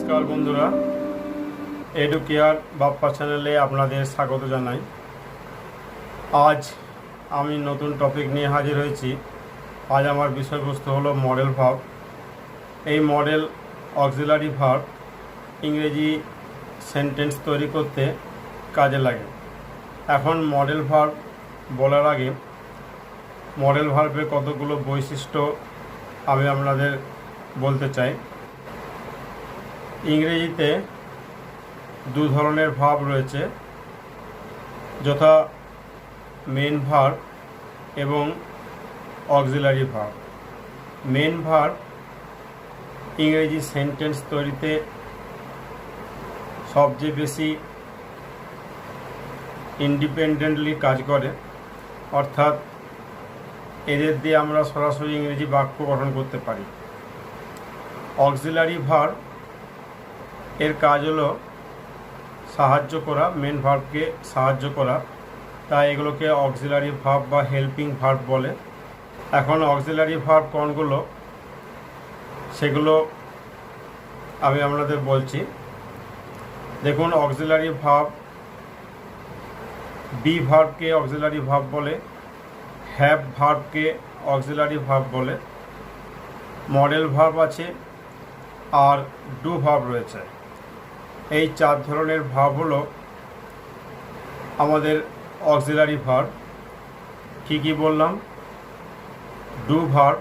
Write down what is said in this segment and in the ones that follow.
নমস্কার বন্ধুরা, এডুকেয়ার বাপ্পা চ্যানেলে আপনাদের স্বাগত জানাই। আজ আমি নতুন টপিক নিয়ে হাজির হয়েছি। আজ আমার বিষয়বস্তু হলো মডেল ভার্ব। এই মডেল অক্সিলারি ভার্ব ইংরেজি সেন্টেন্স তৈরি করতে কাজে লাগে। এখন মডেল ভার্ব বলার আগে মডেল ভার্বের কতগুলো বৈশিষ্ট্য আমি আপনাদের বলতে চাই। ইংরেজিতে দু ধরনের ভার্ব রয়েছে, যথা মেন ভার্ব এবং অক্সিলারি ভার্ব। মেন ভার্ব ইংরেজি সেন্টেন্স তৈরিতে সবচেয়ে বেশি ইন্ডিপেন্ডেন্টলি কাজ করে, অর্থাৎ এদের দিয়ে আমরা সরাসরি ইংরেজি বাক্য গঠন করতে পারি। অক্সিলারি ভার্ব এর কাজ হলো সাহায্য করা, মেন ভার্বকে সাহায্য করা, তাই এগুলোকে অক্সিলারি ভার্ব বা হেল্পিং ভার্ব বলে। এখন অক্সিলারি ভার্ব কোনগুলো সেগুলো আমি আপনাদের বলছি। দেখুন, অক্সিলারি ভার্ব বি ভার্বকে অক্সিলারি ভার্ব বলে, হ্যাভ ভার্বকে অক্সিলারি ভার্ব বলে, মডেল ভার্ব আছে, আর ডু ভার্ব রয়েছে। এই চার ধরনের ভার্ব হলো আমাদের অক্সিলারি ভার্ব। কী কী বললাম? ডু ভার্ব,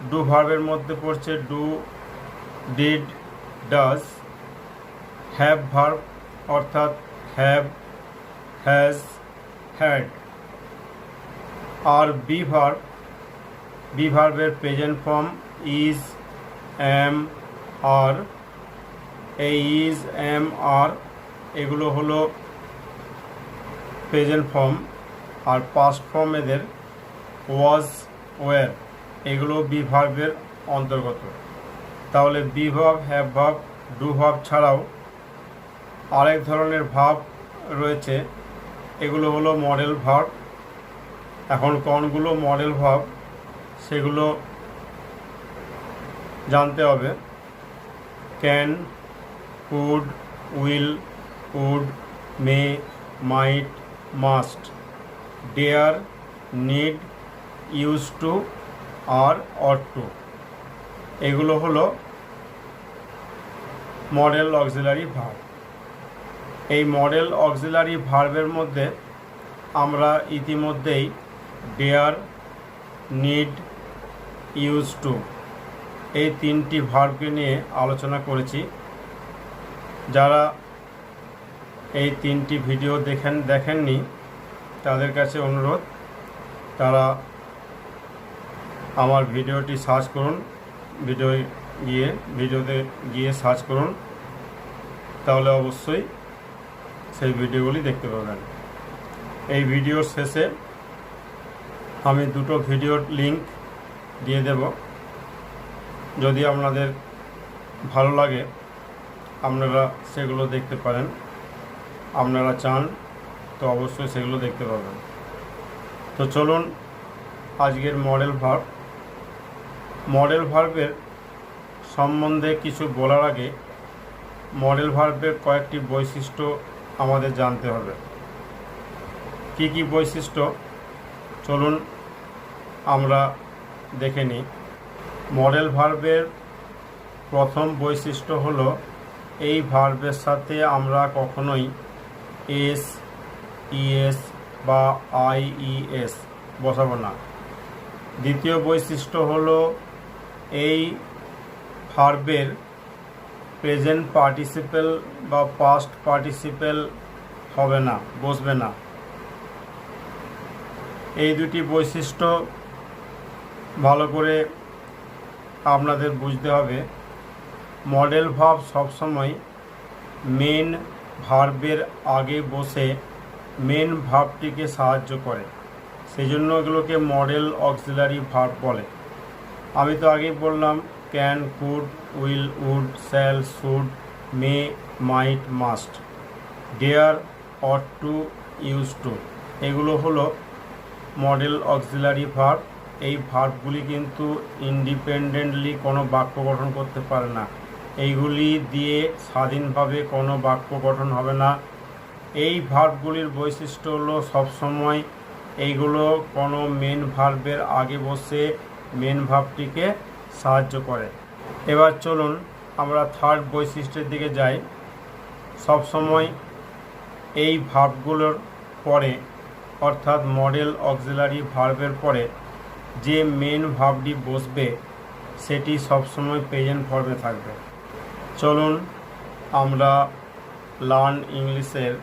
ডু ভার্বের মধ্যে পড়ছে do, did, does. Have verb অর্থাৎ হ্যাভ, হ্যাজ, হ্যাড। আর বি ভার্ব, বি ভার্বের present form is, am, are. এই ইজ, এম, আর এগুলো হলো প্রেজেন্ট ফর্ম, আর পাস্ট ফর্ম এদের ওয়াজ, ওয়ার, এগুলো বি ভার্বের অন্তর্গত। তাহলে be verb, have verb, do verb ছাড়াও আরেক ধরনের ভার্ব রয়েছে, এগুলো হলো মডেল ভার্ব। এখন কোনগুলো মডেল ভার্ব সেগুলো জানতে হবে। Can, could, will, would, may, might, must, dare, need, use to, আর অট টু, এগুলো হলো মডেল অক্সিলারি ভার্ব। এই মডেল অক্সিলারি ভার্বের মধ্যে আমরা ইতিমধ্যেই ডেয়ার, নিড, ইউজ টু এই তিনটি ভার্বকে নিয়ে আলোচনা করেছি। যারা এই তিনটি ভিডিও দেখেননি তাদের কাছে অনুরোধ, তারা আমার ভিডিওটি সার্চ করুন, ভিডিওতে গিয়ে সার্চ করুন, তাহলে অবশ্যই সেই ভিডিওগুলি দেখতে পাবেন। এই ভিডিওর শেষে আমি দুটো ভিডিওর লিংক দিয়ে দেব। যদি আপনাদের ভালো লাগে আপনারা সেগুলো দেখতে পারেন, আপনারা চান তো অবশ্যই সেগুলো দেখতে পাবেন। তো চলুন আজকের মডেল ভার্ব। মডেল ভার্বের সম্বন্ধে কিছু বলার আগে মডেল ভার্বের কয়েকটি বৈশিষ্ট্য আমাদের জানতে হবে। কি কি বৈশিষ্ট্য চলুন আমরা দেখে নিই। মডেল ভার্বের প্রথম বৈশিষ্ট্য হলো এই ভার্বের সাথে আমরা কখনোই এস, ইএস বা আইইএস বসাবো না। দ্বিতীয় বৈশিষ্ট্য হলো এই ভার্বের প্রেজেন্ট পার্টিসিপেল বা পাস্ট পার্টিসিপেল হবে না, বসবে না। এই দুটি বৈশিষ্ট্য ভালো করে আপনাদের বুঝতে হবে। মডেল ভার্ব সবসময় মেন ভার্বের আগে বসে মেন ভার্বটিকে সাহায্য করে, সেই জন্য এগুলোকে মডেল অক্সিলারি ভার্ব বলে। আমি তো আগেই বললাম can, could, will, would, shall, should, may, might, must, dare, ought to, use to, এগুলো হলো মডেল অক্সিলারি ভার্ব। এই ভার্বগুলি কিন্তু ইন্ডিপেন্ডেন্টলি কোনো বাক্য গঠন করতে পারে না, এইগুলি দিয়ে স্বাধীনভাবে কোনো বাক্য গঠন হবে না। এই ভার্বগুলির বৈশিষ্ট্য হলো সবসময় এইগুলো কোনো মেন ভার্বের আগে বসে মেন ভার্বটিকে সাহায্য করে। এবার চলুন আমরা থার্ড বৈশিষ্ট্যের দিকে যাই। সবসময় এই ভার্বগুলোর পরে অর্থাৎ মডেল অক্সিলারি ভার্বের পরে যে মেন ভার্বটি বসবে সেটি সবসময় প্রেজেন্ট ফর্মে থাকবে। চলুন আমরা লার্ন ইংলিশের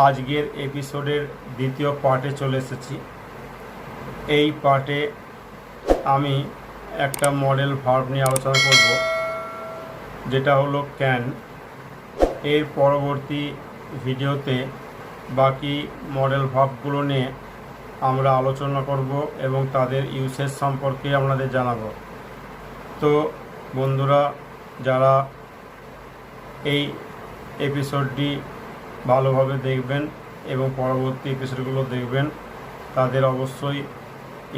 আজকের এপিসোডের দ্বিতীয় পার্টে চলে এসেছি। এই পার্টে আমি একটা মডেল ভার্ব নিয়ে আলোচনা করব, যেটা হলো ক্যান। এর পরবর্তী ভিডিওতে বাকি মডেল ভার্বগুলো নিয়ে আমরা আলোচনা করব এবং তাদের ইউসেজ সম্পর্কে আপনাদের জানাবো। তো বন্ধুরা, যারা এই এপিসোডটি ভালোভাবে দেখবেন এবং পরবর্তী এপিসোডগুলো দেখবেন, তাদের অবশ্যই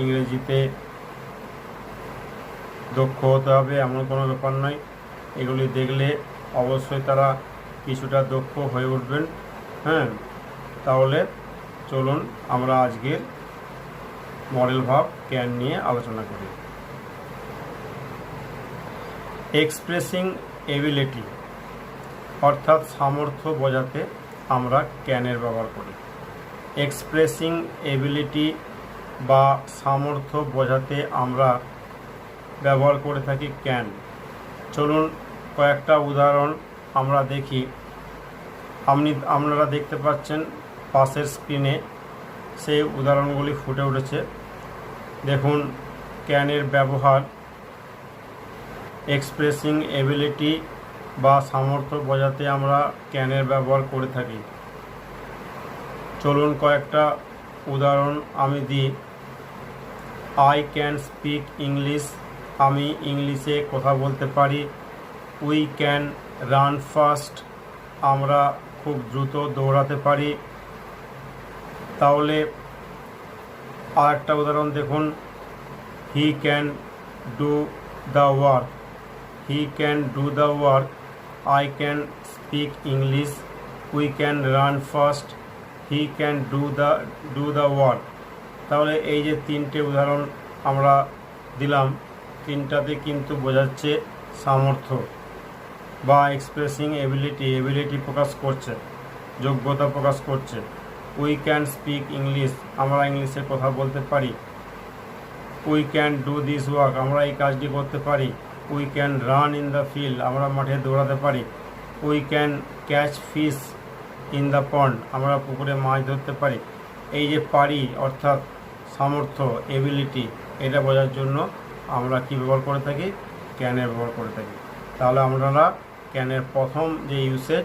ইংরেজিতে দক্ষ হতে হবে, এমন কোনো ব্যাপার নয়। এগুলি দেখলে অবশ্যই তারা কিছুটা দক্ষ হয়ে উঠবেন। তাহলে চলুন আমরা আজকের মডেল ভার্ব ক্যান নিয়ে আলোচনা করি। এক্সপ্রেসিং এবিলিটি অর্থাৎ সামর্থ্য বোঝাতে আমরা ক্যানের ব্যবহার করি। এক্সপ্রেসিং এবিলিটি বা সামর্থ্য বোঝাতে আমরা ব্যবহার করে থাকি ক্যান। চলুন কয়েকটা উদাহরণ আমরা দেখি। আপনারা দেখতে পাচ্ছেন পাশের স্ক্রিনে সেই উদাহরণগুলি ফুটে উঠেছে। দেখুন, ক্যানের ব্যবহার এক্সপ্রেসিং এবিলিটি বা সামর্থ্য বোঝাতে আমরা ক্যানের ব্যবহার করে থাকি। চলুন কয়েকটা উদাহরণ আমি দিই। আই ক্যান স্পিক ইংলিশ, আমি ইংলিশে কথা বলতে পারি। উই ক্যান রান ফাস্ট, আমরা খুব দ্রুত দৌড়াতে পারি। তাহলে আর একটা উদাহরণ দেখুন, he can do the work, he can do the work. I can speak English, we can run fast, he can do the work. তাহলে এই যে তিনটে উদাহরণ আমরা দিলাম, তিনটাতে কিন্তু বোঝাচ্ছে সামর্থ্য বা এক্সপ্রেসিং এবিলিটি প্রকাশ করছে, যোগ্যতা প্রকাশ করছে। উই ক্যান স্পিক ইংলিশ, আমরা ইংলিশে কথা বলতে পারি। We can do this work, আমরা এই কাজটি করতে পারি। We can run in the field, আমরা মাঠে দৌড়াতে পারি। We can catch fish in the pond, আমরা পুকুরে মাছ ধরতে পারি। এই যে পারি অর্থাৎ সামর্থ্য, এবিলিটি, এটা বোঝার জন্য আমরা কি ব্যবহার করে থাকি? ক্যানের ব্যবহার করে থাকি। তাহলে আপনারা ক্যানের প্রথম যে ইউসেজ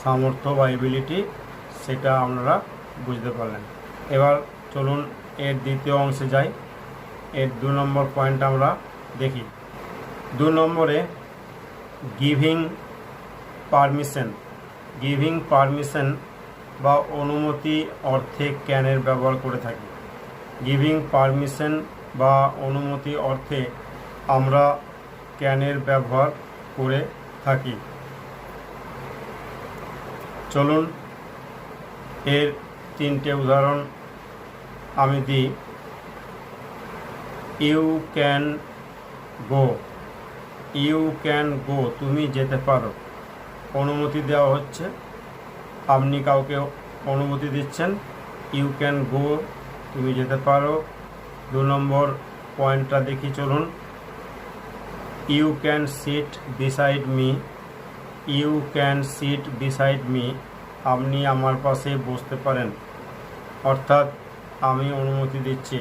সামর্থ্য বা এবিলিটি, সেটা আপনারা বুঝতে পারলেন। এবার চলুন এর দ্বিতীয় অংশে যাই। এর 2 নম্বর পয়েন্ট আমরা দেখি। 2 নম্বরে গিভিং পারমিশন। গিভিং পারমিশন বা অনুমতি অর্থে ক্যানের ব্যবহার করে থাকি। গিভিং পারমিশন বা অনুমতি অর্থে আমরা ক্যানের ব্যবহার করে থাকি। চলুন এর 3টে উদাহরণ আমি দিই। You can go, you can go, তুমি যেতে পারো। অনুমতি দেওয়া হচ্ছে, আপনি কাউকে অনুমতি দিচ্ছেন। ইউ ক্যান গো, তুমি যেতে পারো। 2 নম্বর পয়েন্টটা দেখি চলুন। You can sit beside me, you can sit beside me, আপনি আমার পাশে বসতে পারেন। অর্থাৎ আমি অনুমতি দিচ্ছি।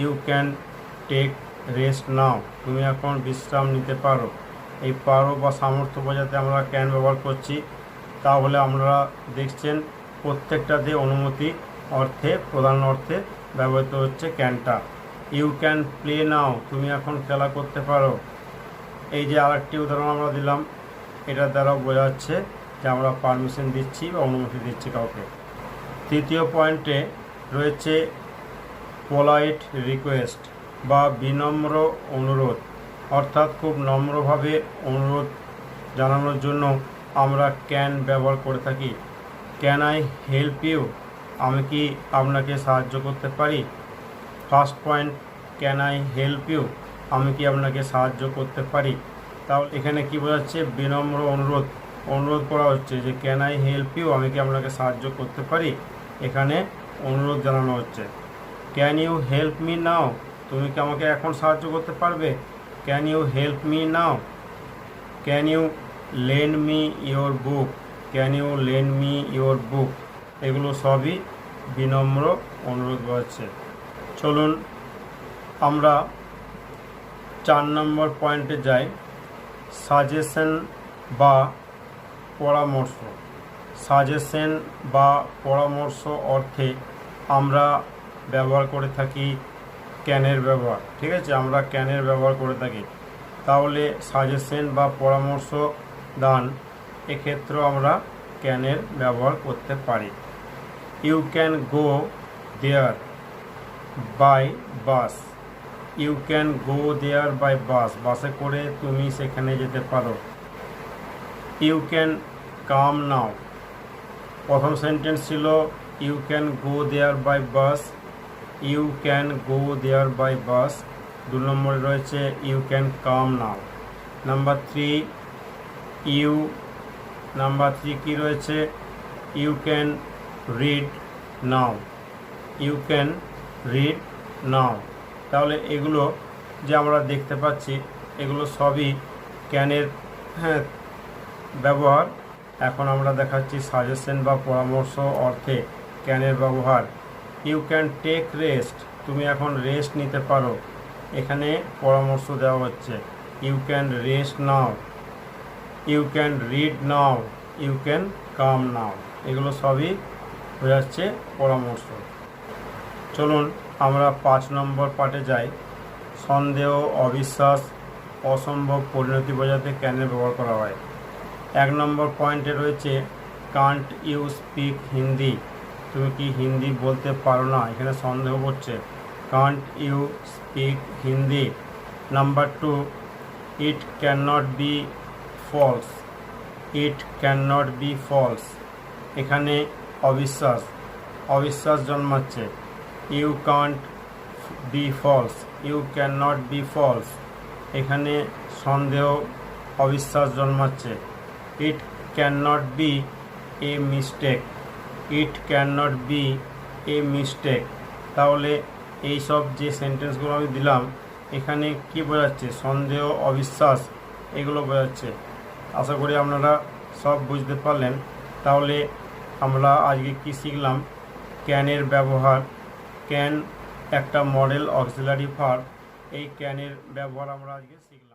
You can take rest now, তুমি এখন বিশ্রাম নিতে পারো। এই পারো বা সামর্থ্য বোঝাতে আমরা ক্যান ব্যবহার করছি। তাহলে আপনারা দেখছেন প্রত্যেকটাতে অনুমতি অর্থে, প্রধান অর্থে ব্যবহৃত হচ্ছে ক্যানটা। ইউ ক্যান প্লে নাও, তুমি এখন খেলা করতে পারো। এই যে আরেকটি উদাহরণ আমরা দিলাম, এটার দ্বারা বোঝা যাচ্ছে যে আমরা পারমিশন দিচ্ছি বা অনুমতি দিচ্ছি কাউকে। তৃতীয় পয়েন্টে রয়েছে পোলাইট রিকোয়েস্ট বা বিনম্র অনুরোধ। অর্থাৎ খুব নম্রভাবে অনুরোধ জানানোর জন্য আমরা ক্যান ব্যবহার করে থাকি। ক্যান আই হেল্প ইউ, আমি কি আপনাকে সাহায্য করতে পারি। First point, can I help you, আমি কি আপনাকে সাহায্য করতে পারি। তাহলে এখানে কি বোঝাচ্ছে, বিনম্র অনুরোধ করা হচ্ছে যে ক্যান আই হেল্প ইউ, আমি কি আপনাকে সাহায্য করতে পারি, এখানে অনুরোধ জানানো হচ্ছে। Can you help me now, তুমি কি আমাকে এখন সাহায্য করতে পারবে। Can you help me now. Can you lend me your book, can you lend me your book, এগুলো সবই বিনম্র অনুরোধ বোঝাচ্ছে। চলুন আমরা 4 নম্বর পয়েন্টে যাই, সাজেশন বা পরামর্শ। সাজেশন বা পরামর্শ অর্থে আমরা ব্যবহার করে থাকি ক্যানের ব্যবহার। ঠিক আছে, আমরা ক্যানের ব্যবহার করে থাকি। তাহলে সাজেশন বা পরামর্শ দান, এক্ষেত্রেও আমরা ক্যানের ব্যবহার করতে পারি। You can go there by bus, you can go there by bus, বাসে করে তুমি সেখানে যেতে পারো। ইউ ক্যান কাম নাও, প্রথম সেন্টেন্স ছিল you can go there by bus, you can go there by bus. 2 নম্বরে রয়েছে you can come now. Number 3 কি রয়েছে, you can read now, you can read now. তাহলে এগুলো যে আমরা দেখতে পাচ্ছি, এগুলো সবই ক্যানের ব্যবহার। এখন আমরা দেখাচ্ছি সাজেশন বা পরামর্শ অর্থে ক্যানের ব্যবহার। ইউ ক্যান টেক রেস্ট, তুমি এখন রেস্ট নিতে পারো, এখানে পরামর্শ দেওয়া হচ্ছে। You can rest now, you can read now, you can come now, এগুলো সবই বোঝাচ্ছে পরামর্শ। চলুন আমরা 5 নম্বর পার্টে যাই, সন্দেহ, অবিশ্বাস, অসম্ভব পরিণতি বোঝাতে ক্যানের ব্যবহার করা হয়। 1 নম্বর পয়েন্টে রয়েছে কান্ট ইউ স্পিক হিন্দি, তুমি কি হিন্দি বলতে পারো না, এখানে সন্দেহ করছে। Can't you speak Hindi. Number 2, it can not be false, it can not be false, এখানে অবিশ্বাস জন্মাচ্ছে। You can't be false, you can not be false, এখানে সন্দেহ, অবিশ্বাস জন্মাচ্ছে। It can not be a mistake, it can not be a mistake. তাহলে এই সব যে সেন্টেন্সগুলো আমি দিলাম, এখানে কি বোঝাচ্ছে, সন্দেহ, অবিশ্বাস, এগুলো বোঝাচ্ছে। আশা করি আপনারা সব বুঝতে পারলেন। তাহলে আমরা আজকে কি শিখলাম, ক্যানের ব্যবহার। ক্যান একটা মডেল অক্সিলারি ভার্ব, এই ক্যানের ব্যবহার আমরা আজকে শিখলাম।